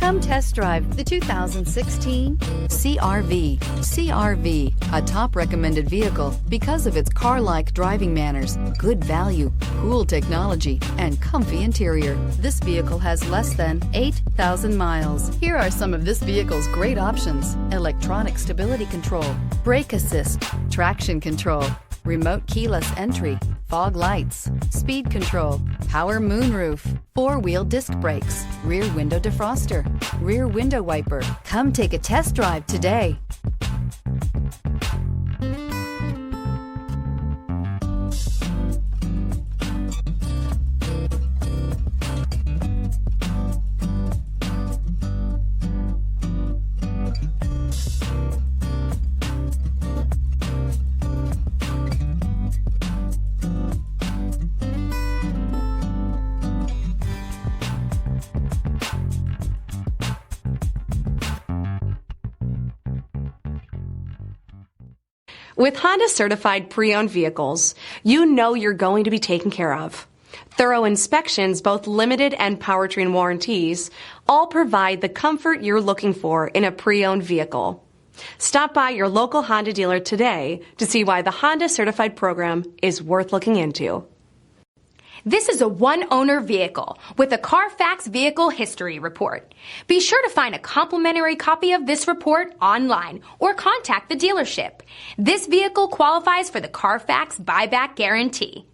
Come test drive the 2016 CR-V. CR-V, a top recommended vehicle because of its car-like driving manners, good value, cool technology, and comfy interior. This vehicle has less than 8,000 miles. Here are some of this vehicle's great options: electronic stability control, brake assist, traction control, remote keyless entry, fog lights, speed control, power moonroof, four-wheel disc brakes, rear window defroster, rear window wiper. Come take a test drive today. With Honda certified pre-owned vehicles, you know you're going to be taken care of. Thorough inspections, both limited and powertrain warranties, all provide the comfort you're looking for in a pre-owned vehicle. Stop by your local Honda dealer today to see why the Honda certified program is worth looking into. This is a one-owner vehicle with a Carfax Vehicle History Report. Be sure to find a complimentary copy of this report online or contact the dealership. This vehicle qualifies for the Carfax Buyback Guarantee.